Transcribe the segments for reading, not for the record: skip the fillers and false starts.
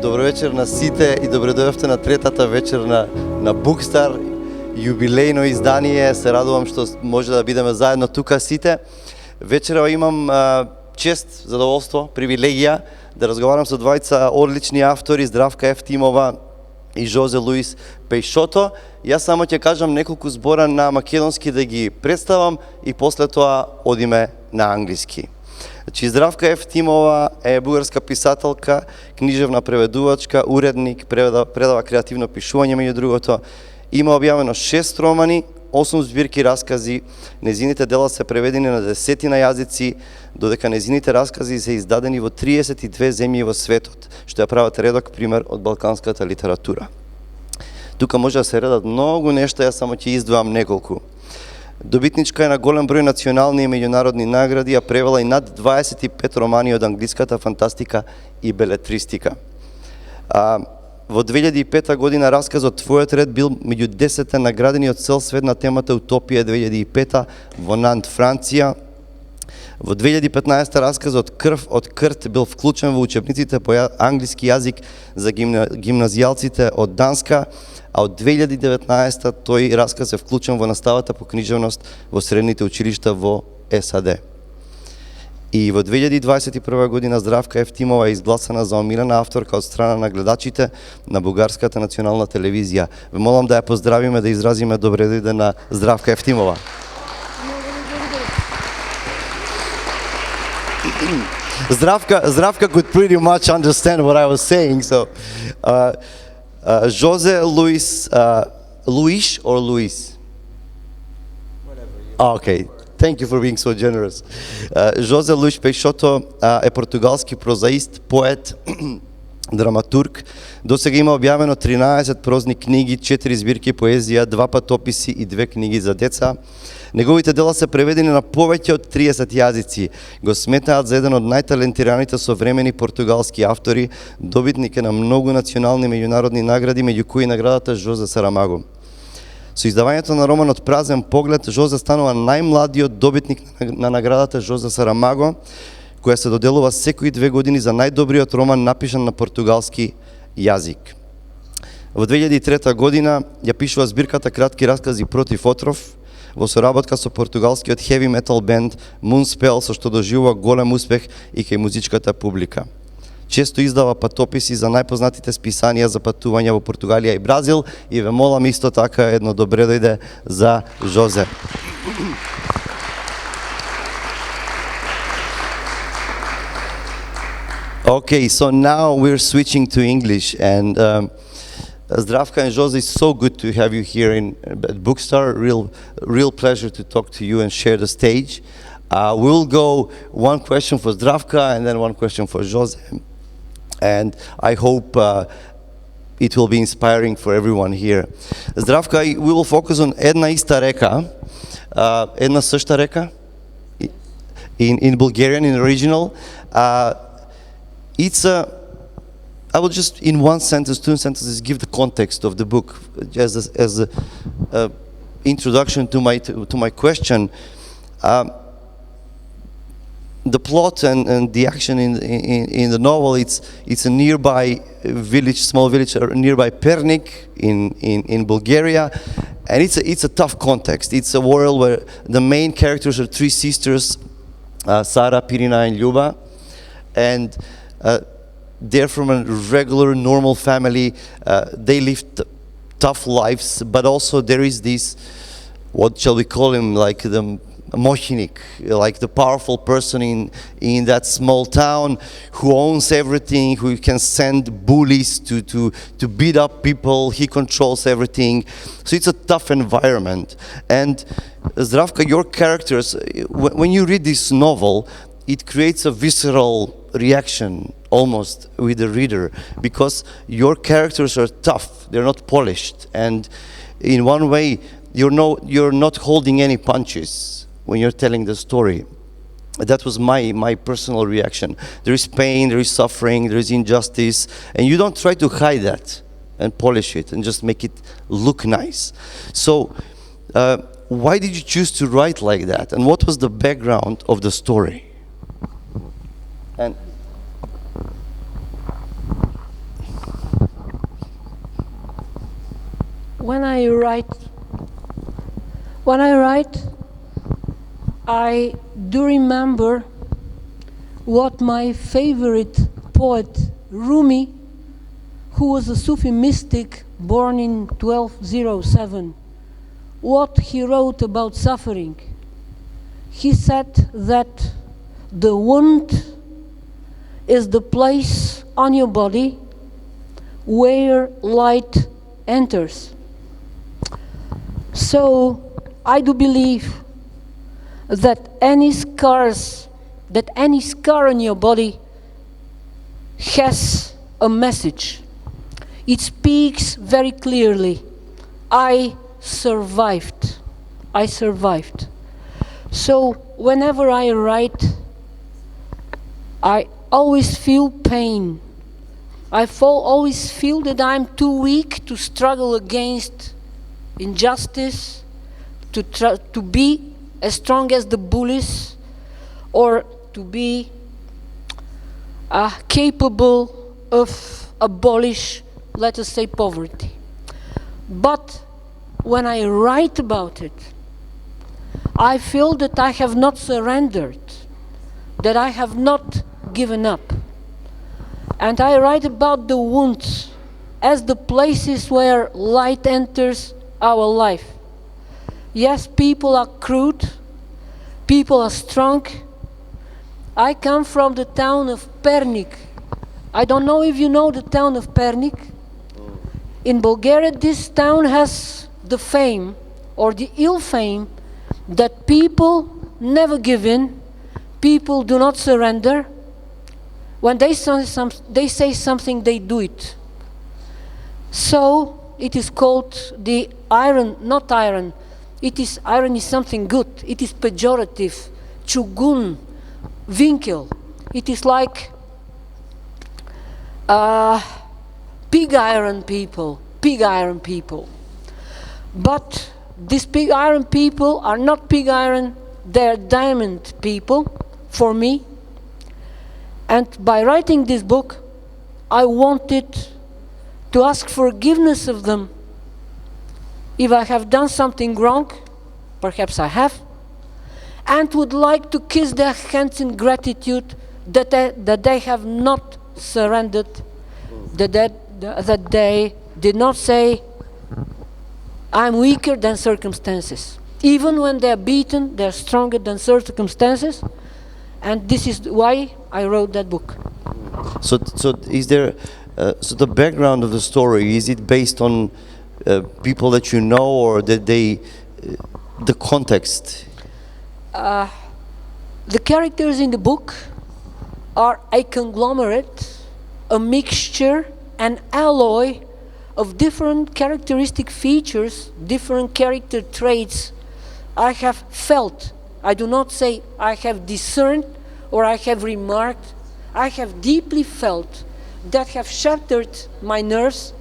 Добро вечер на сите и добре дојавте на третата вечер на BookStar, јубилејно издание. Се радувам што може да бидеме заедно тука сите. Вечера имам чест, задоволство, привилегија да разговарам со двајца одлични автори, Здравка Евтимова и Жозе Луиш Пејшото. Јас само ќе кажам неколку збора на македонски да ги представам и после тоа одиме на англиски. Значи, Здравка Евтимова е бугарска писателка, книжевна преведувачка, уредник, предава креативно пишување, меѓу другото. Има објавено 6 романи, 8 збирки раскази, незините дела се преведени на 10 јазици, додека незините раскази се издадени во 32 земји во светот, што ја прават редок пример од балканската литература. Тука може да се редат многу нешта, јас само ќе издвоам неколку. Добитничка е на голем број национални и меѓународни награди, а превела и над 25 романи од англиската фантастика и белетристика. Во 2005 година расказот Твојот ред бил меѓу 10 наградени од цел свет на темата Утопија 2005 во Нант, Франција. Во 2015 расказот Крв од крт бил вклучен во учебниците по англиски јазик за гимназијалците од Данска, а од 2019 тој расказ е вклучен во наставата по книжевност во средните училишта во САД. И во 2021 година Здравка Евтимова е изгласана за омилена авторка од страна на гледачите на бугарската национална телевизија. Ве молам да ја поздравиме, да изразиме добре дојде на Здравка Евтимова. Zdravka could pretty much understand what I was saying, so Жозе Луиш, Луиш or Luís? Whatever you Okay, thank you for being so generous. Жозе Луиш Пејшото е португалски прозаист, поет, драматург. До сега има објавено 13 прозни книги, 4 збирки поезија, 2 патописи и 2 книги за деца. Неговите дела се преведени на повеќе од 30 јазици. Го сметаат за еден од најталентираните современи португалски автори, добитник е на многу национални и меѓународни награди, меѓу кои наградата Жозе Сарамаго. Со издавањето на романот Празен поглед, Жозе станува најмладиот добитник на наградата Жозе Сарамаго, која се доделува секои 2 години за најдобриот роман напишан на португалски јазик. Во 2003 година ја пишува збирката кратки раскази Против отров, во соработка со португалскиот heavy metal бенд Moonspell, со што доживува голем успех и кај музичката публика. Често издава патописи за најпознатите списанија за патувања во Португалија и Бразил и ве молам исто така едно добре дојде за Жозе. Okay, so now we're switching to English, and Zdravka and José, it's so good to have you here at BookStar. Real pleasure to talk to you and share the stage. We'll go one question for Zdravka and then one question for José, and I hope it will be inspiring for everyone here. Zdravka, we will focus on една иста река, една съща река, in Bulgarian, in original. I will just, in one sentence, 2 sentences, give the context of the book as a introduction to my question. The plot and the action in the novel, it's a nearby village, small village nearby Pernik in Bulgaria, and it's a tough context. It's a world where the main characters are 3 sisters, Sara, Pirina, and Ljuba, and they're from a regular, normal family. They live tough lives, but also there is this, what shall we call him, like the moćnik, like the powerful person in that small town who owns everything, who can send bullies to beat up people. He controls everything. So it's a tough environment. And Zdravka, your characters, when you read this novel, it creates a visceral reaction almost with the reader, because your characters are tough, they're not polished, and in one way you're not holding any punches when you're telling the story. That was my personal reaction. There is pain, there is suffering, there is injustice, and you don't try to hide that and polish it and just make it look nice. So why did you choose to write like that, and what was the background of the story? And when I write, I do remember what my favorite poet, Rumi, who was a Sufi mystic born in 1207, what he wrote about suffering. He said that the wound is the place on your body where light enters. So I do believe that any scar on your body has a message. It speaks very clearly. I survived. I survived. So whenever I write, I always feel pain. I always feel that I'm too weak to struggle against injustice, to be as strong as the bullies, or to be capable of abolish, let us say, poverty. But when I write about it, I feel that I have not surrendered, that I have not given up. And I write about the wounds as the places where light enters our life. Yes, people are crude, people are strong. I come from the town of Pernik. I don't know if you know the town of Pernik. In Bulgaria, this town has the fame, or the ill fame, that people never give in, people do not surrender. When they say something, they do it. So it is called the iron, not iron. Iron is something good. It is pejorative, chugun, winkel. It is like pig iron people. But these pig iron people are not pig iron, they're diamond people for me. And by writing this book, I wanted to ask forgiveness of them. If I have done something wrong, perhaps I have, and would like to kiss their hands in gratitude that they have not surrendered, that they did not say, I'm weaker than circumstances. Even when they're beaten, they're stronger than circumstances. And this is why I wrote that book. So is there, so the background of the story, is it based on people that you know, or that the context? The characters in the book are a conglomerate, a mixture, an alloy of different characteristic features, different character traits I have felt. I do not say I have discerned or I have remarked. I have deeply felt that have shattered my nerves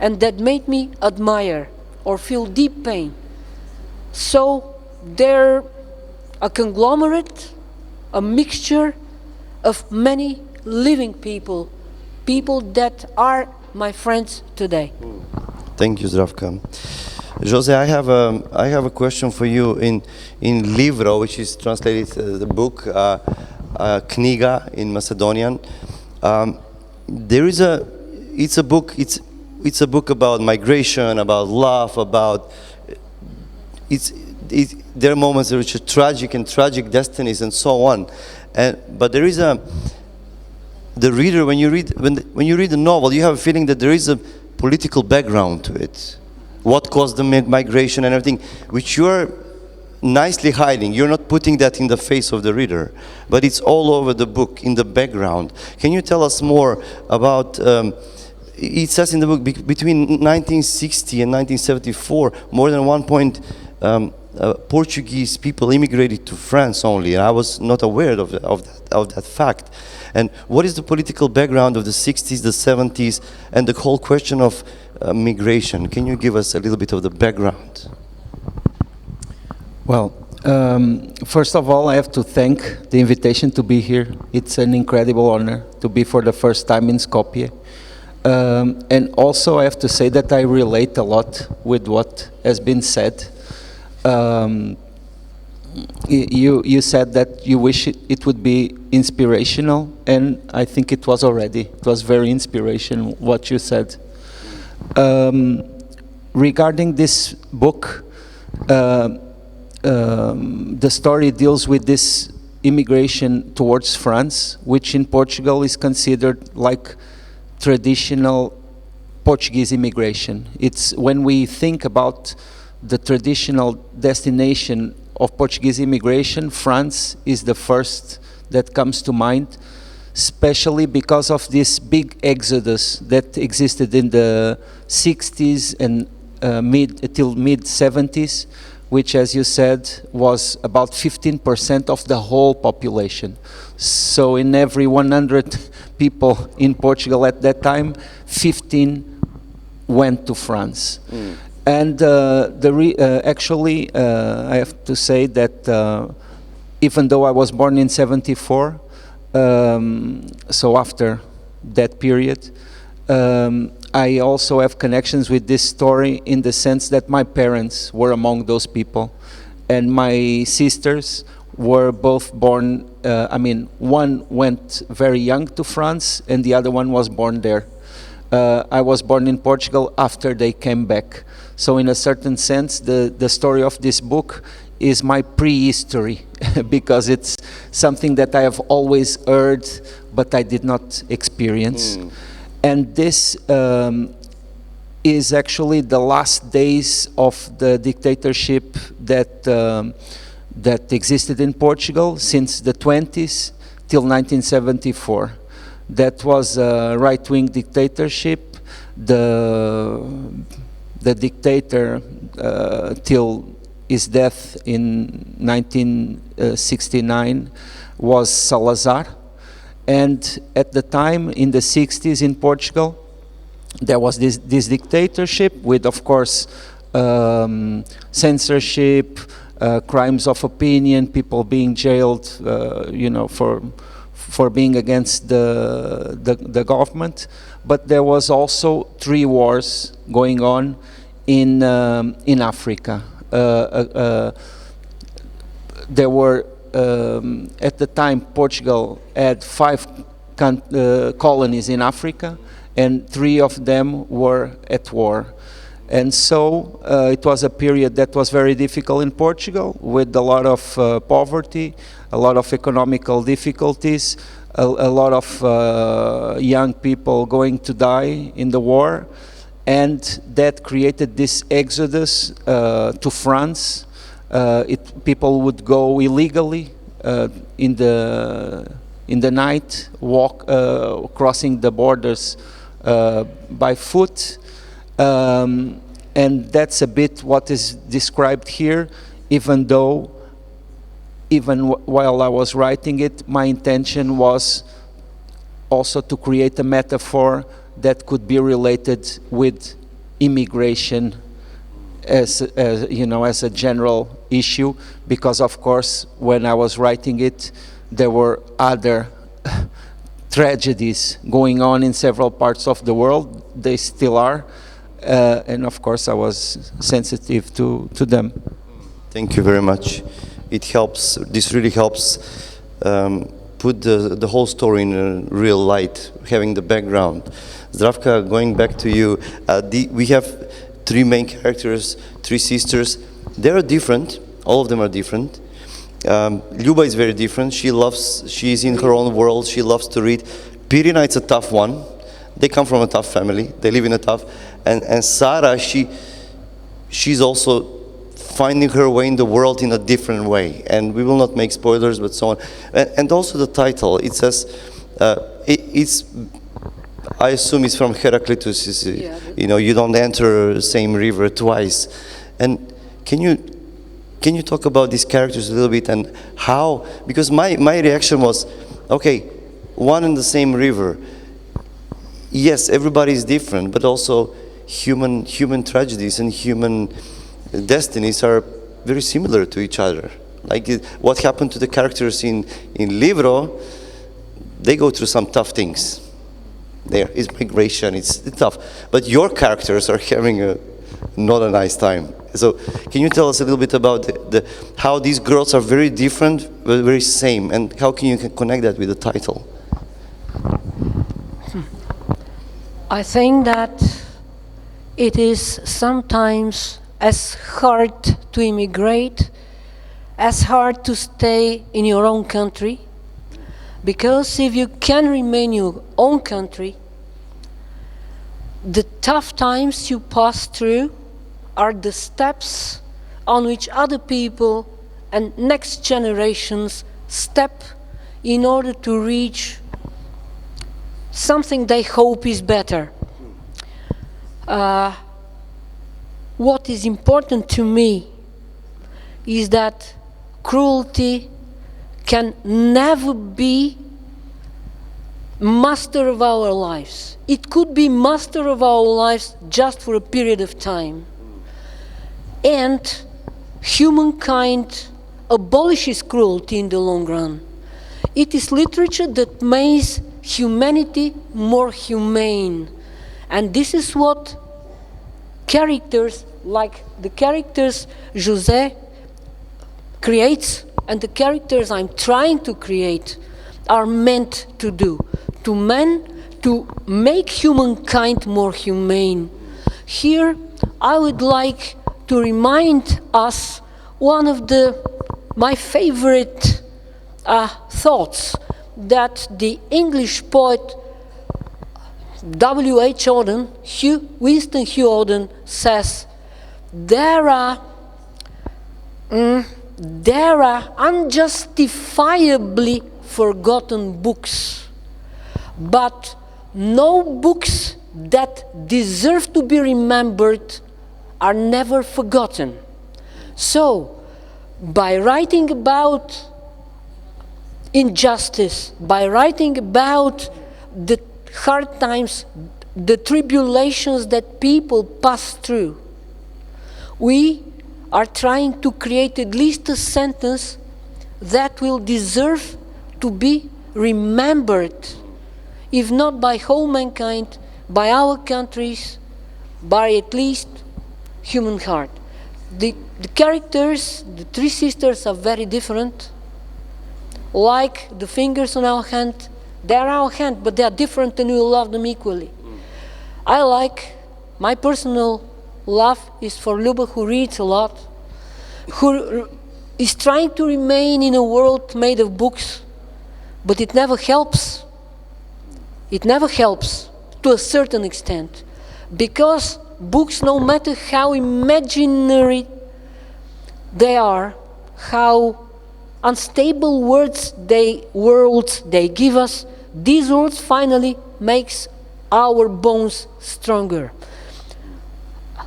and that made me admire or feel deep pain. So they're a conglomerate, a mixture of many living people, people that are my friends today. Thank you, Zdravka. Jose, I have a question for you. In livro, which is translated the book, knjiga in Macedonian, there is it's a book about migration, about love, about there are moments which are tragic and tragic destinies and so on, but there is the reader, when you read the novel, you have a feeling that there is a political background to it. What caused the migration and everything, which you're nicely hiding. You're not putting that in the face of the reader, but it's all over the book, in the background. Can you tell us more about, it says in the book, between 1960 and 1974, more than 1 point Portuguese people immigrated to France only, and I was not aware of that fact. And what is the political background of the 60s, the 70s, and the whole question of migration? Can you give us a little bit of the background? Well, first of all, I have to thank the invitation to be here. It's an incredible honor to be for the first time in Skopje. And also I have to say that I relate a lot with what has been said. You said that you wish it would be inspirational, and I think it was already. It was very inspirational what you said. Regarding this book, the story deals with this immigration towards France, which in Portugal is considered like traditional Portuguese immigration. It's when we think about the traditional destination of Portuguese immigration, France is the first that comes to mind, especially because of this big exodus that existed in the 60s and till mid 70s, which, as you said, was about 15% of the whole population. So in every 100 people in Portugal at that time, 15 went to France. And actually, I have to say that even though I was born in 74, so after that period, I also have connections with this story in the sense that my parents were among those people, and my sisters were both born, one went very young to France and the other one was born there. I was born in Portugal after they came back. So in a certain sense, the story of this book is my prehistory because it's something that I have always heard, but I did not experience. And this is actually the last days of the dictatorship that existed in Portugal since the 20s till 1974. That was a right-wing dictatorship. The dictator till his death in 1969 was Salazar. And at the time, in the 60s in Portugal, there was this dictatorship with, of course, censorship, crimes of opinion, people being jailed, for being against the government. But there was also 3 wars going on in Africa. There were at the time, Portugal had 5 colonies in Africa, and 3 of them were at war. And so it was a period that was very difficult in Portugal, with a lot of poverty, a lot of economical difficulties, a lot of young people going to die in the war, and that created this exodus to France. People would go illegally in the night, walk crossing the borders by foot, and that's a bit what is described here. Even while I was writing it, my intention was also to create a metaphor that could be related with immigration as a general issue, because of course when I was writing it there were other tragedies going on in several parts of the world. They still are, and of course I was sensitive to them. Thank you very much. It helps, this really helps put the whole story in a real light, having the background. Zdravka, going back to you, we have 3 main characters, 3 sisters. They are different, all of them are different. Ljuba is very different. She's in her own world, she loves to read. Pirina, it's a tough one. They come from a tough family, they live in a tough. And Sara, she's also finding her way in the world in a different way. And we will not make spoilers, but so on. And also the title, it says, I assume it's from Heraclitus, you don't enter the same river twice. And can you talk about these characters a little bit and how, because my reaction was, okay, one and the same river. Yes, everybody is different, but also human tragedies and human destinies are very similar to each other. Like what happened to the characters in Livro, they go through some tough things. there. It's migration, it's tough. But your characters are having not a nice time. So can you tell us a little bit about how these girls are very different, but very same, and how can you connect that with the title? I think that it is sometimes as hard to immigrate, as hard to stay in your own country, because if you can remain in your own country, the tough times you pass through are the steps on which other people and next generations step in order to reach something they hope is better. What is important to me is that cruelty can never be master of our lives. It could be master of our lives just for a period of time. And humankind abolishes cruelty in the long run. It is literature that makes humanity more humane. And this is what characters like the characters José creates and the characters I'm trying to create are meant to do. To make humankind more humane. Here I would like to remind us one of my favorite thoughts that the English poet W.H. Auden, Winston Hugh Auden says, there are unjustifiably forgotten books, but no books that deserve to be remembered are never forgotten. So, by writing about injustice, by writing about the hard times, the tribulations that people pass through, we are trying to create at least a sentence that will deserve to be remembered, if not by whole mankind, by our countries, by at least human heart. The characters, the three sisters, are very different. Like the fingers on our hand, they are our hand, but they are different and we love them equally. My personal love is for Luba, who reads a lot, who is trying to remain in a world made of books, but it never helps. It never helps to a certain extent, because books, no matter how imaginary they are, how unstable worlds they give us, these words finally makes our bones stronger.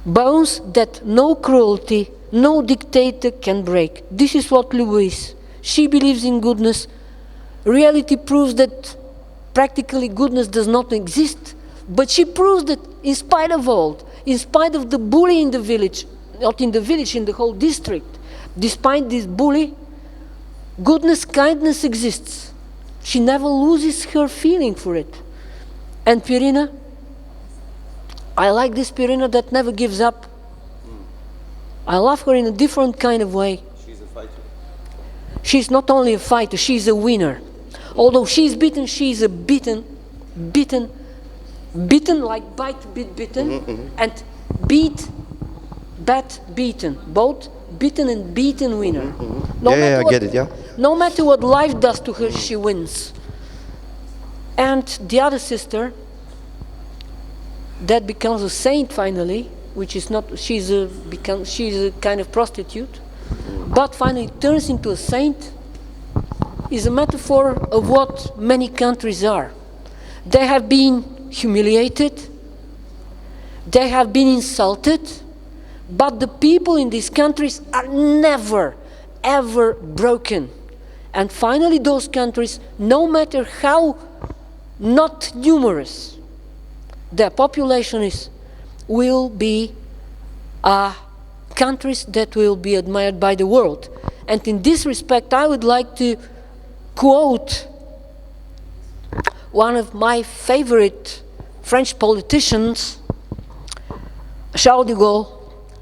Bones that no cruelty, no dictator can break. This is what Luís. She believes in goodness. Reality proves that practically goodness does not exist, but she proves that in spite of all, in spite of the bully in the village, not in the village, in the whole district, despite this bully, goodness, kindness exists. She never loses her feeling for it. And Pirina, I like this Pirina that never gives up. I love her in a different kind of way. She's a fighter. She's not only a fighter, she's a winner. Although she's beaten, she's a beaten like bite, bitten, and beat, bat, beaten. Both beaten and beaten winner. I get it, yeah. No matter what life does to her, she wins. And the other sister, that becomes a saint finally, which is not, she's a kind of prostitute, but finally turns into a saint, is a metaphor of what many countries are. They have been humiliated, they have been insulted, but the people in these countries are never, ever broken. And finally those countries, no matter how not numerous their population is, will be countries that will be admired by the world. And in this respect, I would like to quote one of my favorite French politicians, Charles de Gaulle,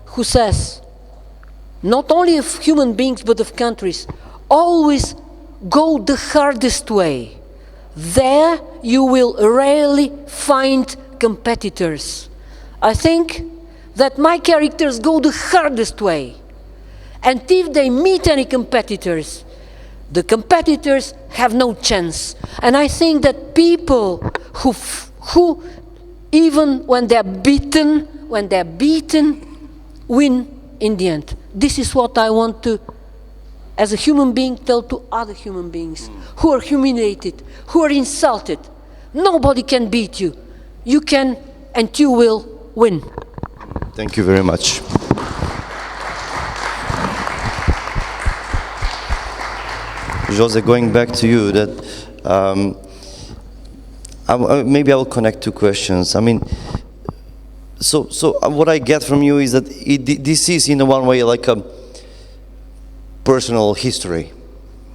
who says, not only of human beings but of countries, always go the hardest way. There you will rarely find competitors. I think that my characters go the hardest way. And if they meet any competitors, the competitors have no chance. And I think that people who even when they're beaten, win in the end. This is what I want to, as a human being, tell to other human beings who are humiliated, who are insulted. Nobody can beat you. You can and you will win. Thank you very much. Jose, going back to you, that maybe I will connect two questions. I mean, so what I get from you is that this is in one way like a personal history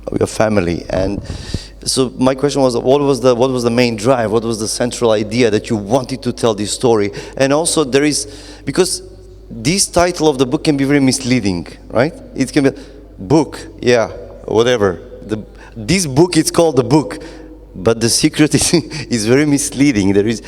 of your family, and so my question was, what was the main drive? What was the central idea that you wanted to tell this story? And also there is, because this title of the book can be very misleading, right? It can be book, yeah, whatever. This book is called the book, but the secret is very misleading. There is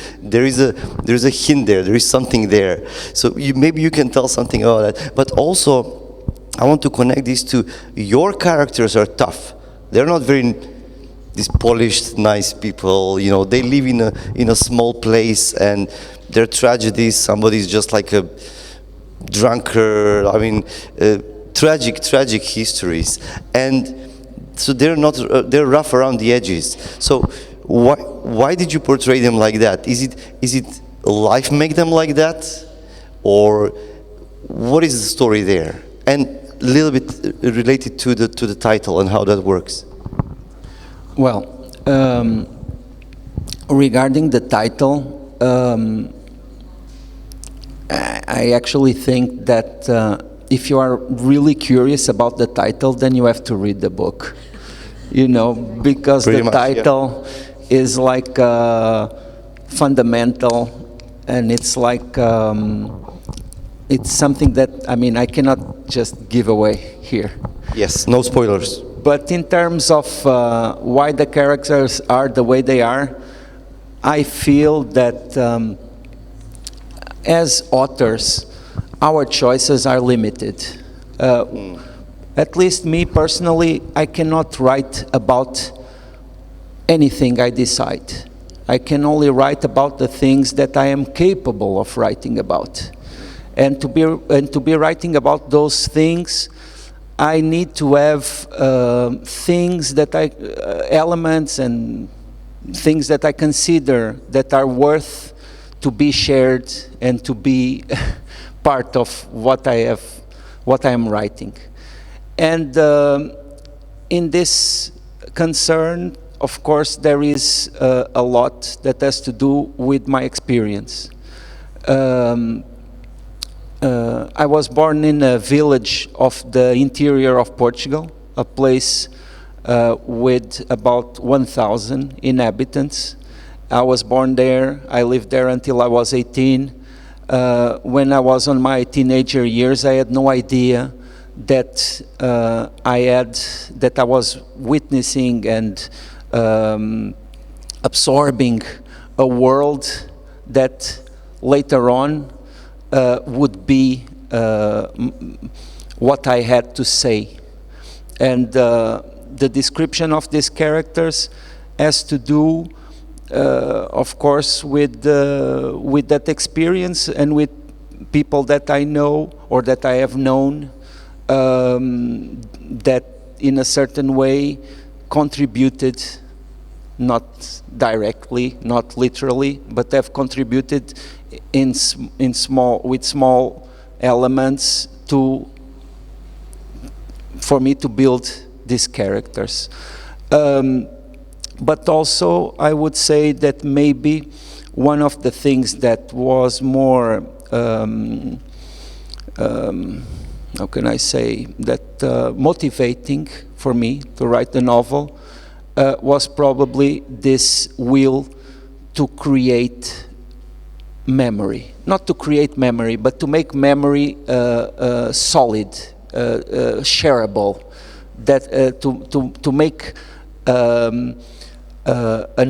a hint there. There is something there. So maybe you can tell something about that. But also, I want to connect this to your characters are tough. They're not very these polished, nice people. You know, they live in a small place, and their tragedies. Somebody's just like a drunkard. I mean, tragic histories, and so they're rough around the edges. So why did you portray them like that? Is it life make them like that, or what is the story there? And a little bit related to the title and how that works. Well, regarding the title, I actually think that if you are really curious about the title, then you have to read the book. You know, because Pretty the much, title is like fundamental, and it's like it's something that, I mean, I cannot just give away here. Yes, no spoilers. But in terms of why the characters are the way they are, I feel that as authors, our choices are limited. At least me personally, I cannot write about anything I decide. I can only write about the things that I am capable of writing about. And to be writing about those things, I need to have things that elements and things that I consider that are worth to be shared and to be part of what I am writing. And in this concern, of course, there is a lot that has to do with my experience. I was born in a village of the interior of Portugal, a place with about 1,000 inhabitants. I was born there. I lived there until I was 18. When I was on my teenager years, I had no idea that I was witnessing and absorbing a world that later on would be what I had to say. And the description of these characters has to do, of course, with that experience and with people that I know or that I have known that in a certain way contributed, not directly, not literally, but have contributed with small elements for me to build these characters. But also, I would say that maybe one of the things that was more, how can I say, that motivating for me to write the novel was probably this will to create memory, not to create memory, but to make memory solid, shareable, that to make an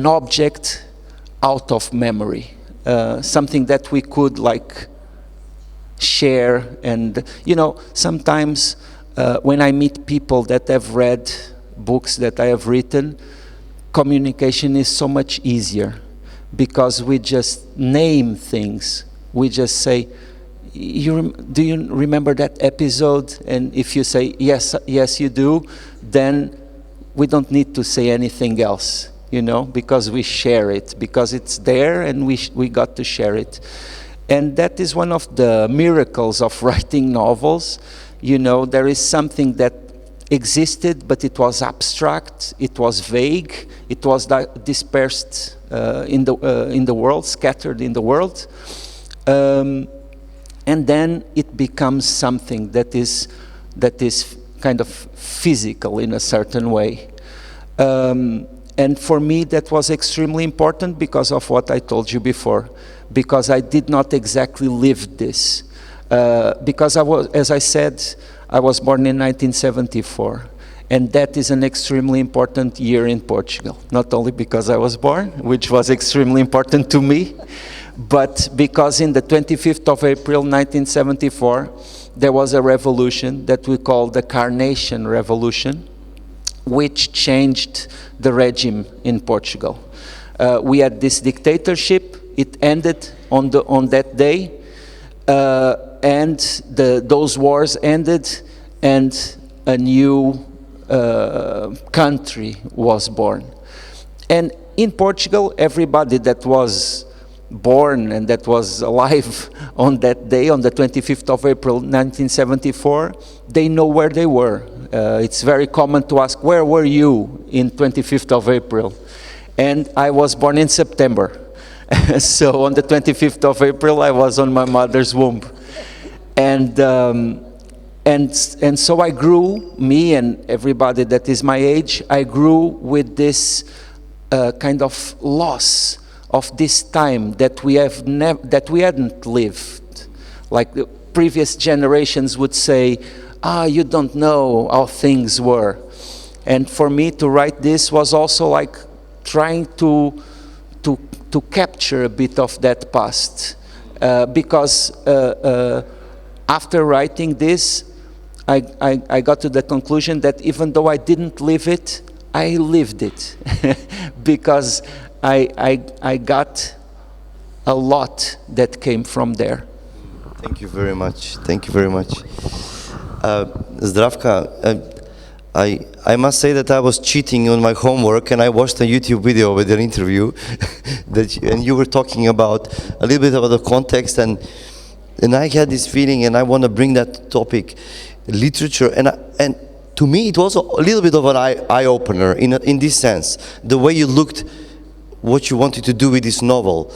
object out of memory, something that we could like share. And you know, sometimes when I meet people that have read books that I have written, communication is so much easier because we just name things. We just say, do you remember that episode? And if you say, yes, yes you do, then we don't need to say anything else, you know, because we share it, because it's there and we got to share it. And that is one of the miracles of writing novels. You know, there is something that existed, but it was abstract, it was vague, it was dispersed in the world, scattered in the world. And then it becomes something that is kind of physical in a certain way. And for me that was extremely important because of what I told you before, because I did not exactly live this. Because I was, as I said, I was born in 1974, and that is an extremely important year in Portugal. Not only because I was born, which was extremely important to me, but because in the 25th of April 1974, there was a revolution that we call the Carnation Revolution, which changed the regime in Portugal. We had this dictatorship, it ended on that day, and those wars ended, and a new country was born. And in Portugal, everybody that was born and that was alive on that day, on the 25th of April 1974, they know where they were. It's very common to ask, where were you in 25th of April? And I was born in September. So on the 25th of April, I was on my mother's womb. And so I grew, me and everybody that is my age, I grew with this kind of loss of this time that we hadn't lived. Like the previous generations would say, you don't know how things were. And for me to write this was also like trying to capture a bit of that past. Because after writing this, I got to the conclusion that even though I didn't live it, I lived it. Because I got a lot that came from there. Thank you very much. Thank you very much. Zdravka, I must say that I was cheating on my homework and I watched a YouTube video with your interview and you were talking about a little bit about the context, and I had this feeling, and I want to bring that topic, literature, and to me it was a little bit of an eye-opener in this sense, the way you looked, what you wanted to do with this novel.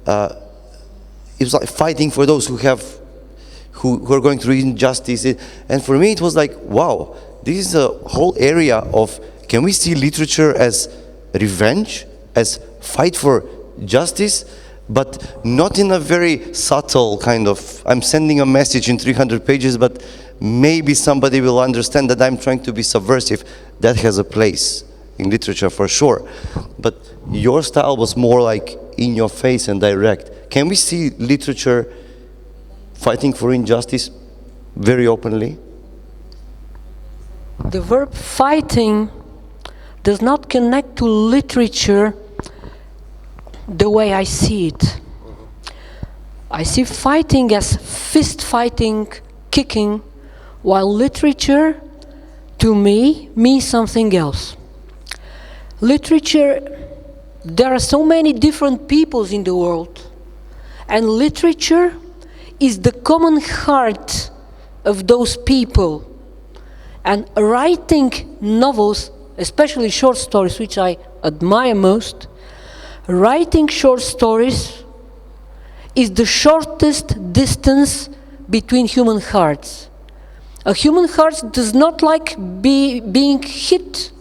It was like fighting for those who are going through injustice, and for me it was like, wow, this is a whole area of, can we see literature as revenge, as fight for justice, but not in a very subtle kind of, I'm sending a message in 300 pages, but maybe somebody will understand that I'm trying to be subversive. That has a place in literature for sure. But your style was more like in your face and direct. Can we see literature fighting for injustice very openly? The verb fighting does not connect to literature the way I see it. I see fighting as fist fighting, kicking, while literature, to me, means something else. Literature, there are so many different peoples in the world, and literature is the common heart of those people. And writing novels, especially short stories, which I admire most, writing short stories is the shortest distance between human hearts. A human heart does not like being hit,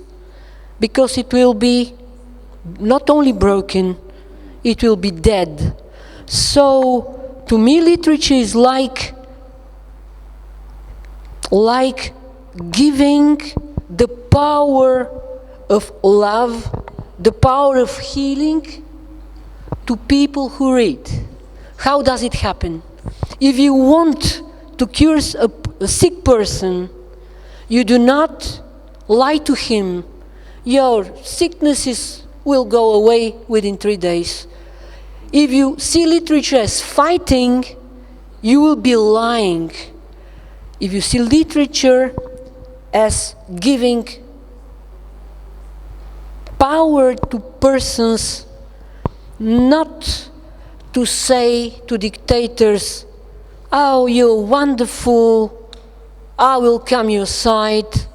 because it will be not only broken, it will be dead. So, to me, literature is like giving the power of love, the power of healing to people who read. How does it happen? If you want to cure a sick person, you do not lie to him. Your sicknesses will go away within 3 days. If you see literature as fighting, you will be lying. If you see literature as giving power to persons, not to say to dictators, "Oh, you're wonderful, I will come your side."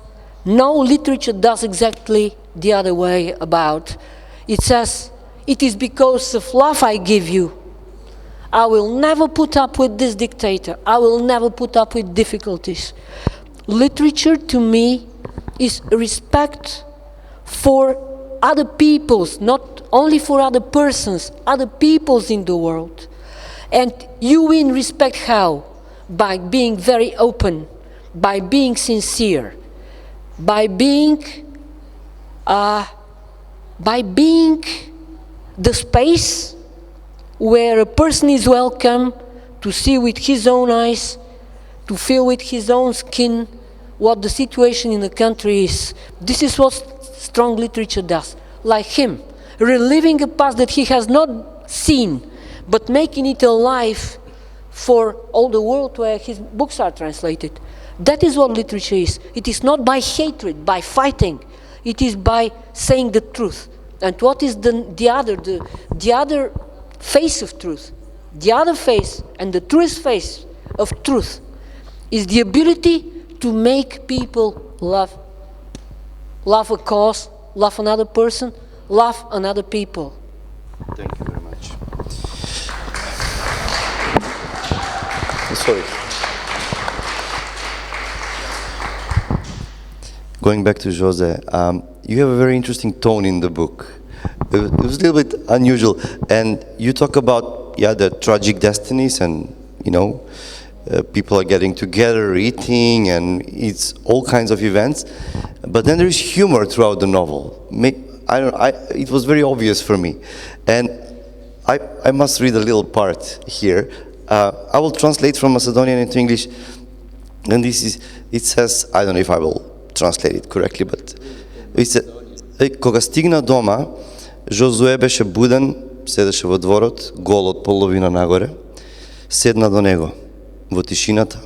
No, literature does exactly the other way about. It says, "It is because of love I give you. I will never put up with this dictator. I will never put up with difficulties." Literature to me is respect for other peoples, not only for other persons, other peoples in the world. And you win respect how? By being very open, by being sincere, by being the space where a person is welcome to see with his own eyes, to feel with his own skin what the situation in the country is. This is what strong literature does. Like him, reliving a past that he has not seen, but making it alive for all the world where his books are translated. That is what literature is. It is not by hatred, by fighting. It is by saying the truth. And what is the other face of truth? The other face and the truest face of truth is the ability to make people love a cause, love another person, love another people. Thank you very much. Sorry. Going back to Jose, you have a very interesting tone in the book. It was a little bit unusual, and you talk about the tragic destinies, and people are getting together, eating, and it's all kinds of events. But then there is humor throughout the novel. It was very obvious for me, and I must read a little part here. I will translate from Macedonian into English, and it says, I don't know if I will translate it correctly, but it says, кога стигна дома, Жозуе беше буден, седеше во дворот, гол од половина нагоре, седна до него. Во тишината,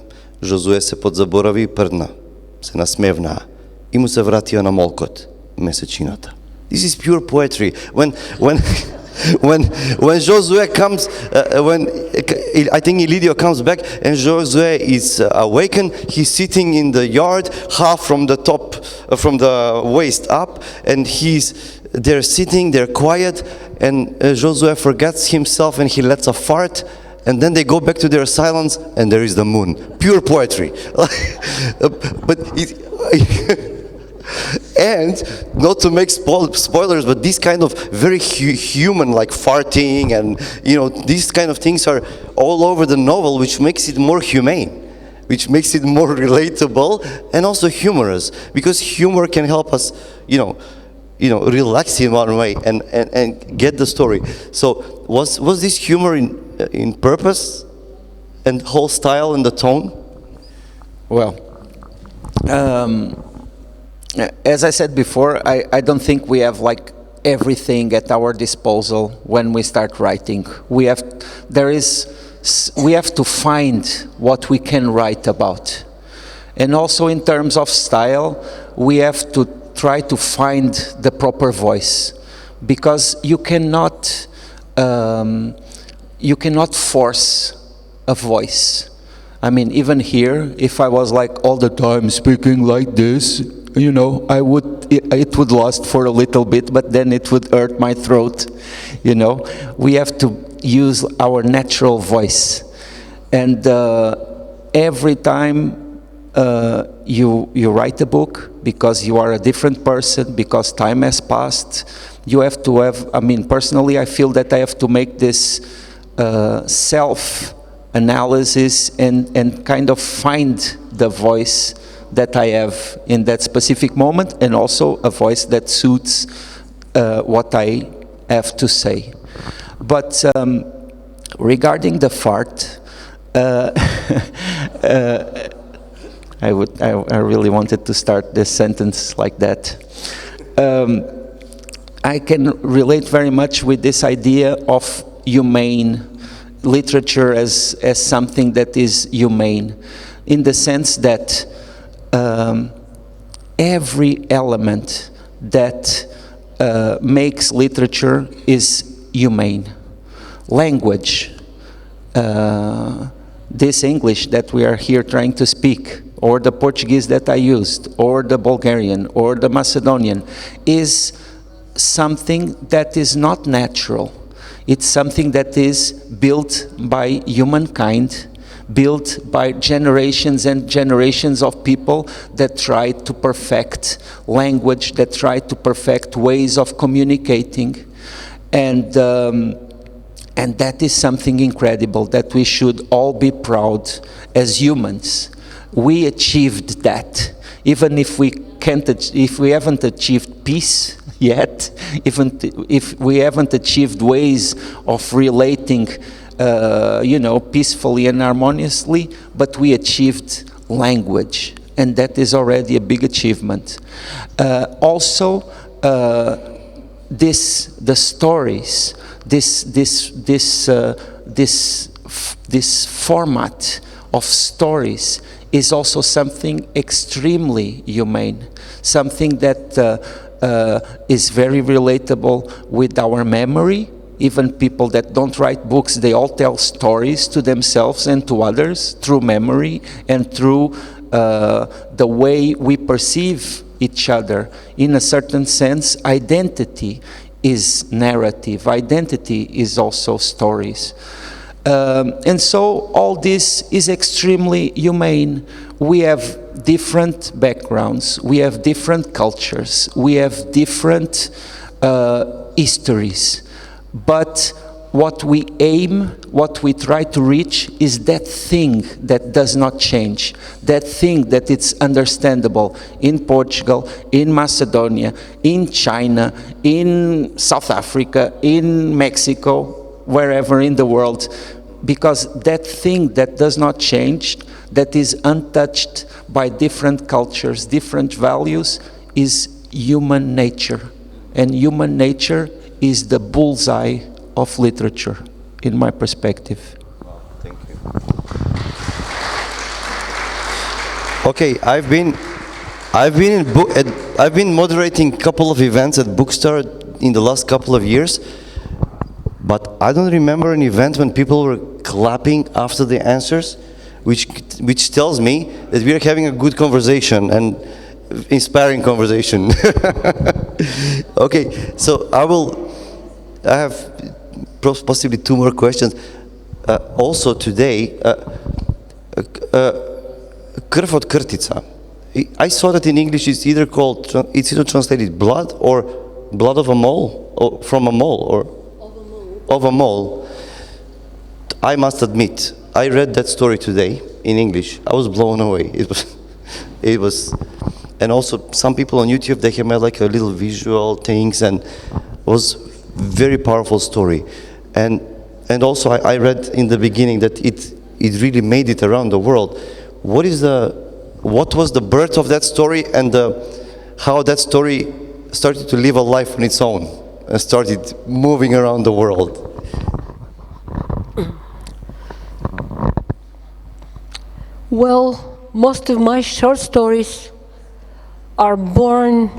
Жозуе се подзаборави и прдна, се насмевнаа и му се вратија на молкот, месечината. This is pure poetry. When Josue comes, I think Elidio comes back and Josue is awakened, he's sitting in the yard, half from the top, from the waist up, and they're sitting, they're quiet, and Josue forgets himself and he lets a fart, and then they go back to their silence, and there is the moon. Pure poetry. But and not to make spoilers, but this kind of very human, like farting and these kind of things are all over the novel, which makes it more humane, which makes it more relatable and also humorous, because humor can help us relax in one way and get the story. So was this humor in purpose and whole style and the tone? Well, as I said before, I don't think we have like everything at our disposal when we start writing. We have to find what we can write about. And also in terms of style, we have to try to find the proper voice, because you cannot force a voice. I mean, even here, if I was like all the time speaking like this, it would last for a little bit, but then it would hurt my throat. We have to use our natural voice, and every time you write a book, because you are a different person, because time has passed, you have to have. I mean, personally, I feel that I have to make this self-analysis and kind of find the voice that I have in that specific moment, and also a voice that suits what I have to say. But regarding the fart, I really wanted to start this sentence like that. I can relate very much with this idea of humane literature as something that is humane, in the sense that every element that makes literature is humane. Language, this English that we are here trying to speak, or the Portuguese that I used, or the Bulgarian, or the Macedonian, is something that is not natural. It's something that is built by humankind, built by generations and generations of people that try to perfect language, that try to perfect ways of communicating. And that is something incredible that we should all be proud as humans. We achieved that, even if we haven't achieved peace yet, even if we haven't achieved ways of relating, peacefully and harmoniously, but we achieved language, and that is already a big achievement. Also, the stories, this format of stories is also something extremely humane, something that is very relatable with our memory. Even people that don't write books, they all tell stories to themselves and to others through memory and through the way we perceive each other. In a certain sense, identity is narrative. Identity is also stories. And so all this is extremely humane. We have different backgrounds, we have different cultures, we have different histories. But what we aim, what we try to reach, is that thing that does not change, that thing that it's understandable in Portugal, in Macedonia, in China, in South Africa, in Mexico, wherever in the world, because that thing that does not change, that is untouched by different cultures, different values, is human nature. And human nature is the bullseye of literature, in my perspective. Thank you. Okay, I've been moderating a couple of events at BookStar in the last couple of years, but I don't remember an event when people were clapping after the answers, which tells me that we are having a good conversation and inspiring conversation. Okay, so I have possibly two more questions. Also today, krv od krtica. I saw that in English it's either translated blood or blood of a mole, or from a mole, or of a mole. I must admit, I read that story today in English. I was blown away. It was, and also some people on YouTube, they have made like a little visual things, and it was very powerful story. And also I read in the beginning that it really made it around the world. What was the birth of that story, and how that story started to live a life on its own and started moving around the world? Well, most of my short stories are born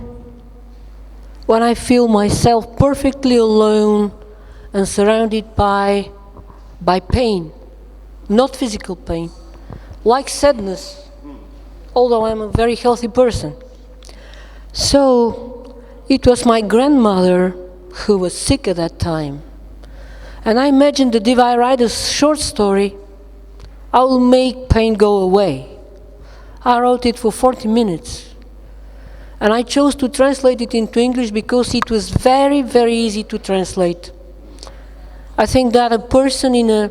when I feel myself perfectly alone and surrounded by pain, not physical pain, like sadness, although I'm a very healthy person. So it was my grandmother who was sick at that time. And I imagined that if I write a short story, I will make pain go away. I wrote it for 40 minutes. And I chose to translate it into English because it was very, very easy to translate. I think that a person in a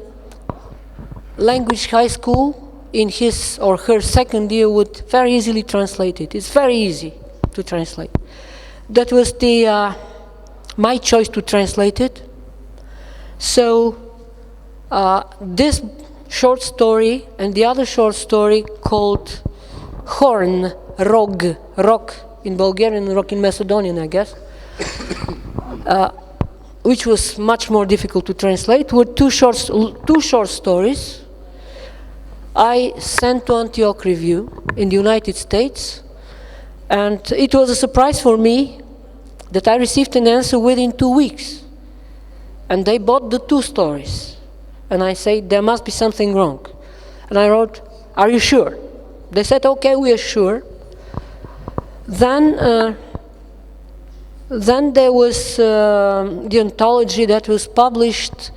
language high school in his or her second year would very easily translate it. It's very easy to translate. That was my choice to translate it. So this short story and the other short story called Horn, Rog, rock in Bulgarian and rock in Macedonian, I guess, which was much more difficult to translate, were two short stories. I sent to Antioch Review in the United States, and it was a surprise for me that I received an answer within 2 weeks. And they bought the two stories. And I said, there must be something wrong. And I wrote, are you sure? They said, okay, we are sure. Then there was the anthology that was published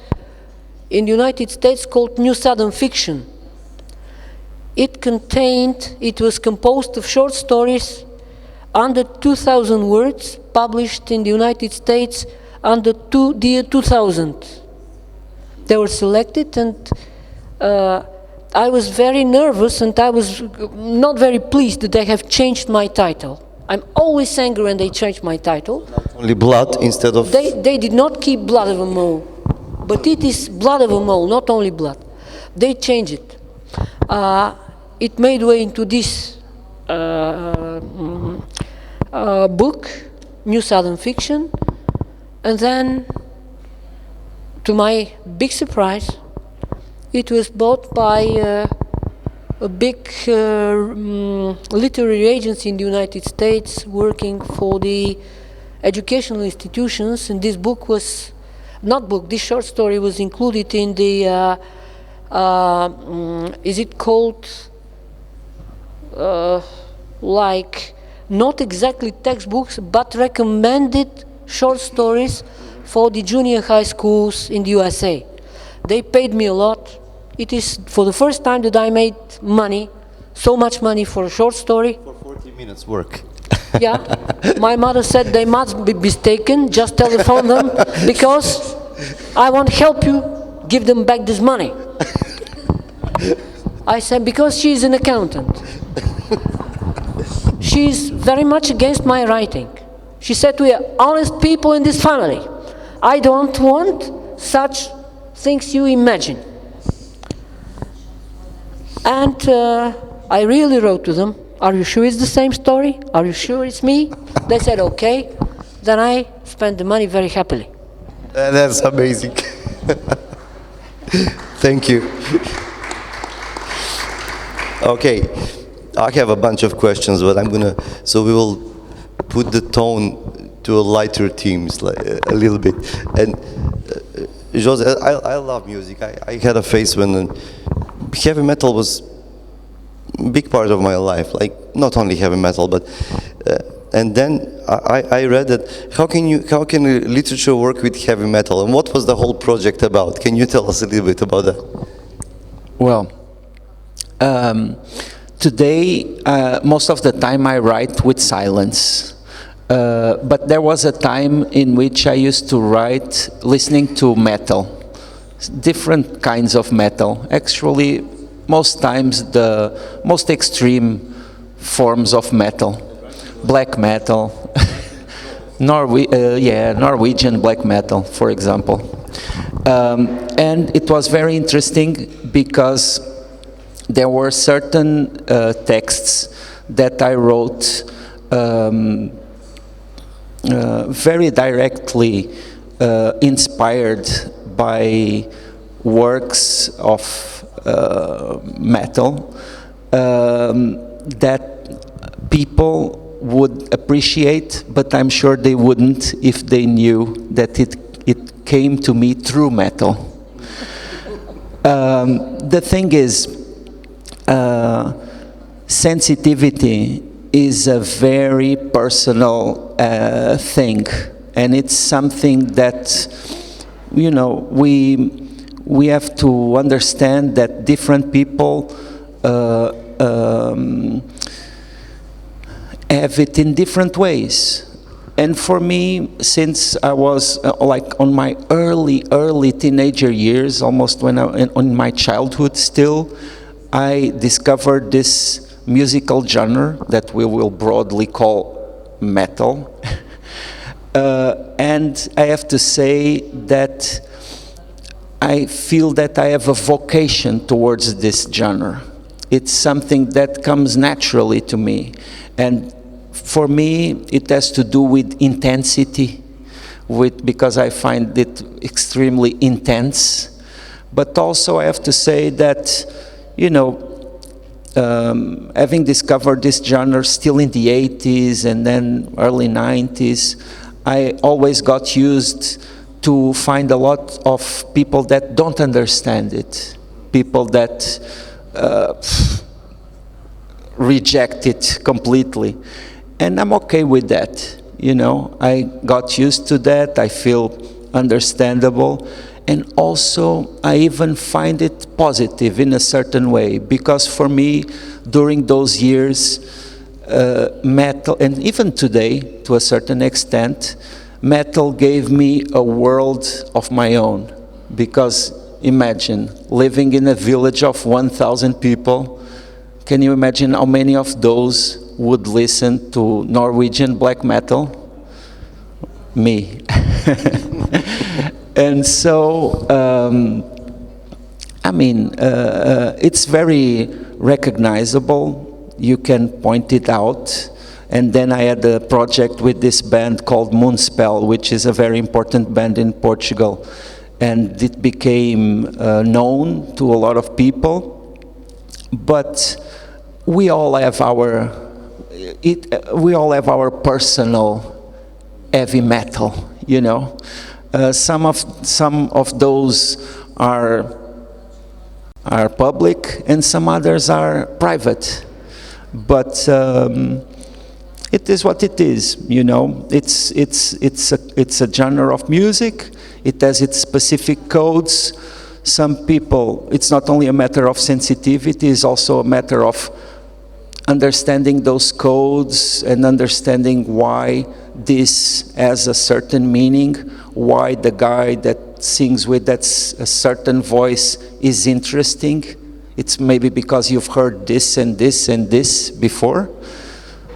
in the United States called New Southern Fiction. It was composed of short stories under 2,000 words, published in the United States under the year 2000. They were selected, and I was very nervous, and I was not very pleased that they have changed my title. I'm always angry when they change my title. Only blood instead of... They did not keep Blood of a Mole, but it is Blood of a Mole, not only blood. They changed it. It made way into this book, New Southern Fiction, and then, to my big surprise, it was bought by a big literary agency in the United States working for the educational institutions, and this book was, this short story was included in the, is it called, like, not exactly textbooks, but recommended short stories for the junior high schools in the USA. They paid me a lot. It is for the first time that I made money, so much money for a short story. For 40 minutes work. Yeah, my mother said they must be mistaken, just telephone them, because I won't help you give them back this money. I said, because she's an accountant. She's very much against my writing. She said, we are honest people in this family. I don't want such things you imagine. And I really wrote to them, are you sure it's the same story? Are you sure it's me? They said, okay. Then I spent the money very happily. That's amazing. Thank you. Okay, I have a bunch of questions, but so we will put the tone to a lighter themes, like, a little bit. And Jose, I love music. I had a phase when heavy metal was a big part of my life, like not only heavy metal, but and then I read that how can literature work with heavy metal, and what was the whole project about? Can you tell us a little bit about that? Well, today most of the time I write with silence, but there was a time in which I used to write listening to metal, different kinds of metal. Actually, most times the most extreme forms of metal, black metal, Norwegian black metal, for example. And it was very interesting because there were certain texts that I wrote very directly inspired by works of metal that people would appreciate, but I'm sure they wouldn't if they knew that it came to me through metal. The thing is, sensitivity is a very personal thing, and it's something that, you know, we have to understand that different people have it in different ways. And for me, since I was like on my early teenager years, almost when in my childhood still, I discovered this musical genre that we will broadly call metal. And I have to say that I feel that I have a vocation towards this genre. It's something that comes naturally to me. And for me, it has to do with intensity, because I find it extremely intense. But also I have to say that, you know, having discovered this genre still in the 80s and then early 90s, I always got used to find a lot of people that don't understand it, people that reject it completely. And I'm okay with that, you know. I got used to that, I feel understandable, and also I even find it positive in a certain way, because for me, during those years, metal, and even today, to a certain extent, metal gave me a world of my own. Because imagine, living in a village of 1,000 people, can you imagine how many of those would listen to Norwegian black metal? Me. And so, I mean, it's very recognizable. You can point it out. And then I had a project with this band called Moonspell, which is a very important band in Portugal. And it became known to a lot of people. But we all have our personal heavy metal, you know. Some of those are public, and some others are private. But it is what it is, you know. It's a genre of music. It has its specific codes. Some people, it's not only a matter of sensitivity, it's also a matter of understanding those codes and understanding why this has a certain meaning, why the guy that sings with a certain voice is interesting. It's maybe because you've heard this and this and this before.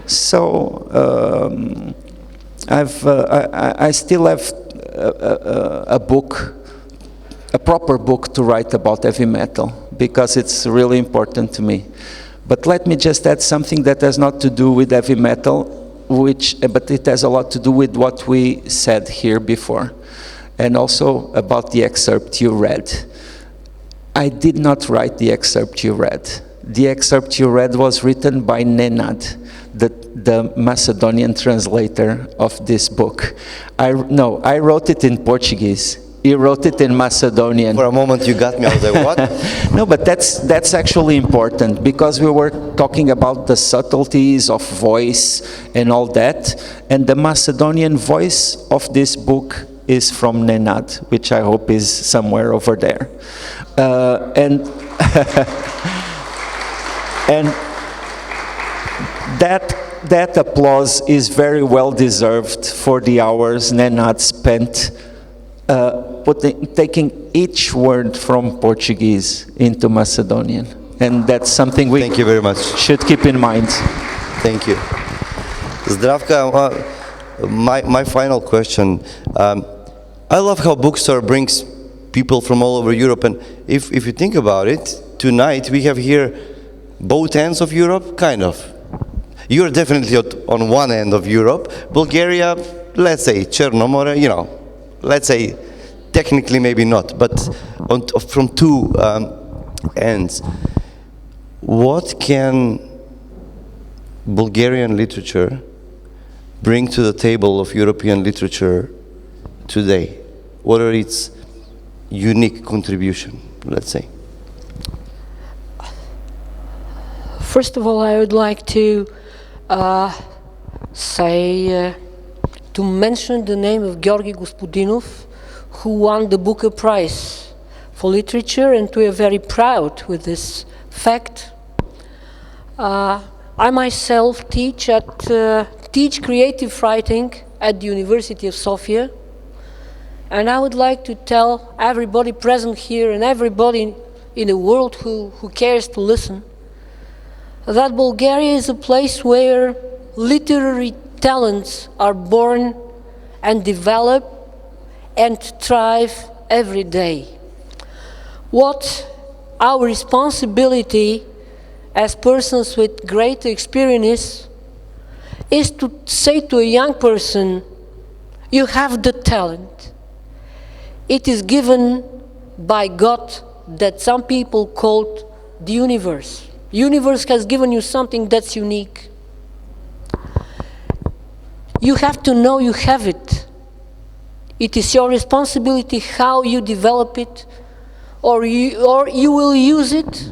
So I still have a book, a proper book to write about heavy metal, because it's really important to me. But let me just add something that has not to do with heavy metal, but it has a lot to do with what we said here before, and also about the excerpt you read. I did not write the excerpt you read. The excerpt you read was written by Nenad, the Macedonian translator of this book. I wrote it in Portuguese. He wrote it in Macedonian. For a moment you got me, I was like, what? No, but that's actually important, because we were talking about the subtleties of voice and all that, and the Macedonian voice of this book is from Nenad, which I hope is somewhere over there. And that applause is very well deserved for the hours Nenad spent taking each word from Portuguese into Macedonian. And that's something we Thank you very much. should keep in mind. Thank you. Zdravka, my final question. I love how BookStar brings people from all over Europe, and if you think about it, tonight we have here both ends of Europe, kind of. You're definitely on one end of Europe. Bulgaria, let's say, Chernomore, you know, let's say, technically maybe not, but from two ends. What can Bulgarian literature bring to the table of European literature today? What are its unique contribution, let's say? First of all, I would like to to mention the name of Georgi Gospodinov, who won the Booker Prize for Literature, and we are very proud with this fact. I myself teach creative writing at the University of Sofia, and I would like to tell everybody present here and everybody in the world who cares to listen that Bulgaria is a place where literary talents are born and develop and thrive every day. What our responsibility as persons with great experience is to say to a young person, you have the talent. It is given by God that some people called the universe. Universe has given you something that's unique. You have to know you have it. It is your responsibility how you develop it, or you will use it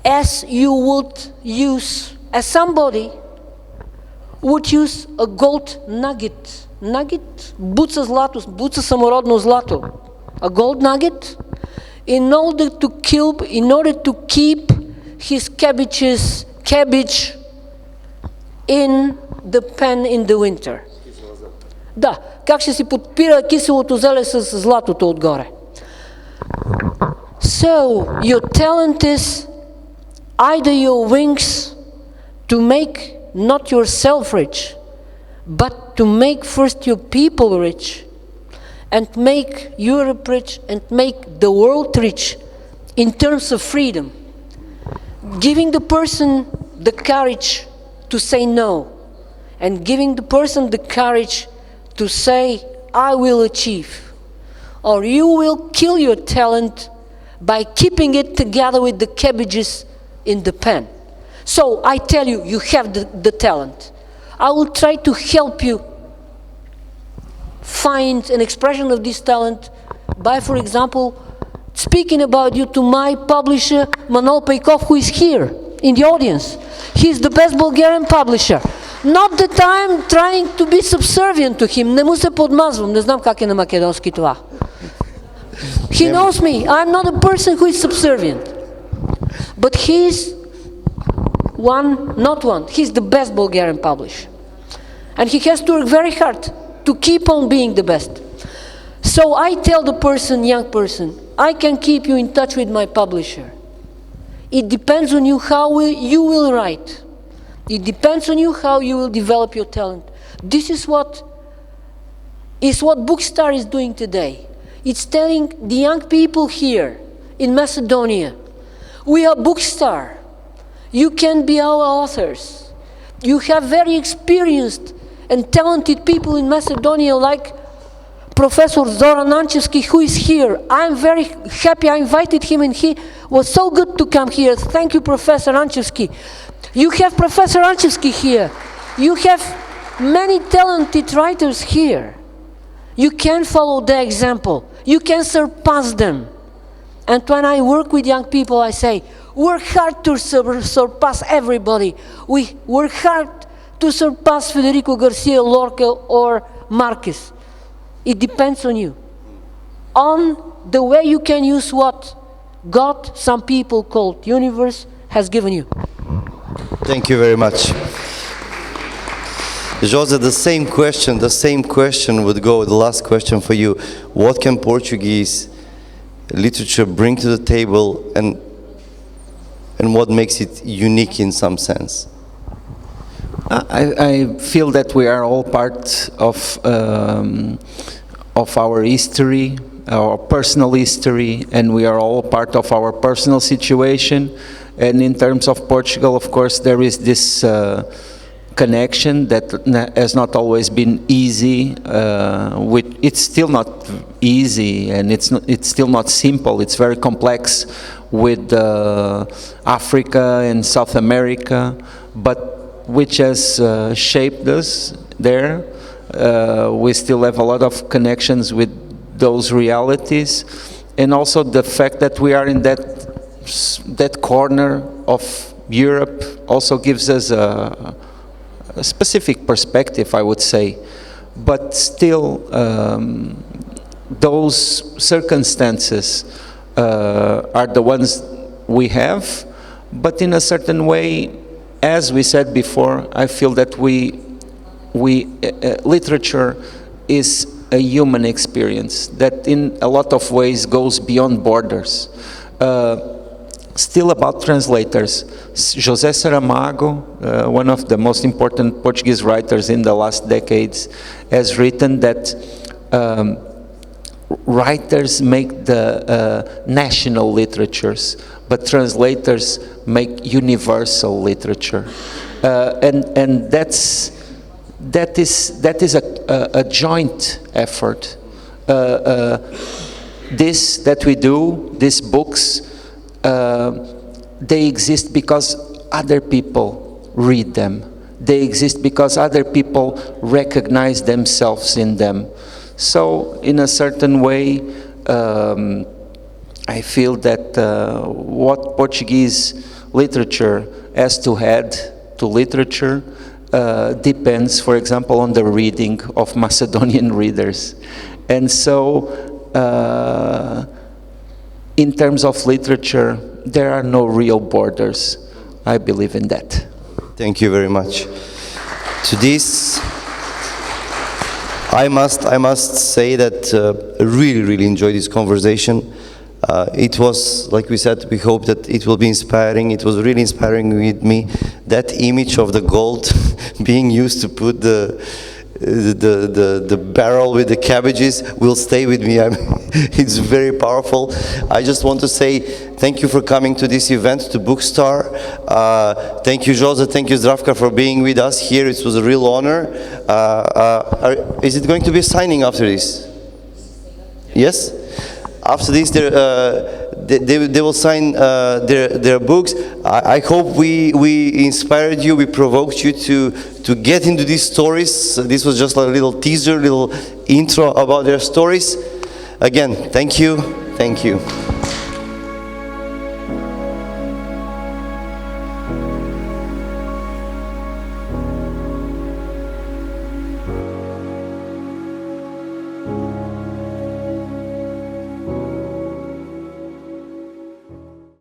as you would use, as somebody would use a gold nugget. Nugget, буца злато, буца самородно злато. A gold nugget, in order to keep his cabbage in the pen in the winter. Да, как ще си подпира киселото зеле с златото отгоре. So, your talent is either your wings to make not yourself rich, but to make first your people rich, and make Europe rich, and make the world rich in terms of freedom. Giving the person the courage to say no, and giving the person the courage to say, I will achieve. Or you will kill your talent by keeping it together with the cabbages in the pen. So I tell you, you have the talent. I will try to help you find an expression of this talent by, for example, speaking about you to my publisher, Manol Peikov, who is here in the audience. He's the best Bulgarian publisher. Not that I'm trying to be subservient to him. Не му се подмазвам. Не знам как е на македонски това. He knows me. I'm not a person who is subservient. But he's he's the best Bulgarian publisher. And he has to work very hard to keep on being the best. So I tell the person, young person, I can keep you in touch with my publisher. It depends on you how you will write. It depends on you how you will develop your talent. This is what BookStar is doing today. It's telling the young people here in Macedonia, we are BookStar. You can be our authors. You have very experienced and talented people in Macedonia like Professor Zoran Ančevski, who is here. I'm very happy I invited him, and he was so good to come here. Thank you, Professor Ančevski. You have Professor Ančevski here. You have many talented writers here. You can follow their example. You can surpass them. And when I work with young people, I say, work hard to surpass everybody. We work hard to surpass Federico Garcia Lorca or Marquez. It depends on you. On the way you can use what God, some people call universe, has given you. Thank you very much. Jose, the same question would go, the last question for you. What can Portuguese literature bring to the table, and what makes it unique in some sense? I feel that we are all part of our history, our personal history, and we are all part of our personal situation. And in terms of Portugal, of course, there is this connection that has not always been easy. It's still not easy, and it's still not simple. It's very complex with Africa and South America, but which has shaped us there. We still have a lot of connections with those realities, and also the fact that we are in that corner of Europe also gives us a specific perspective, I would say. But still, those circumstances are the ones we have, but in a certain way, as we said before, I feel that we literature is a human experience that in a lot of ways goes beyond borders. Still about translators, José Saramago, one of the most important Portuguese writers in the last decades, has written that writers make the national literatures, but translators make universal literature, and that is a joint effort. This that we do, these books, they exist because other people read them. They exist because other people recognize themselves in them. So, in a certain way, I feel that what Portuguese literature has to add to literature depends, for example, on the reading of Macedonian readers. And so, in terms of literature, there are no real borders. I believe in that. Thank you very much. To this, I must say that I really enjoyed this conversation. It was, like we said, we hope that it will be inspiring. It was really inspiring with me. That image of the gold being used to put the barrel with the cabbages will stay with me. It's very powerful. I just want to say thank you for coming to this event, to BookStar. Thank you, José. Thank you, Zdravka, for being with us here. It was a real honor. Is it going to be a signing after this? Yes? After this, they will sign their books. I hope we inspired you, we provoked you to get into these stories. This was just a little teaser, little intro about their stories. Again, thank you. Thank you.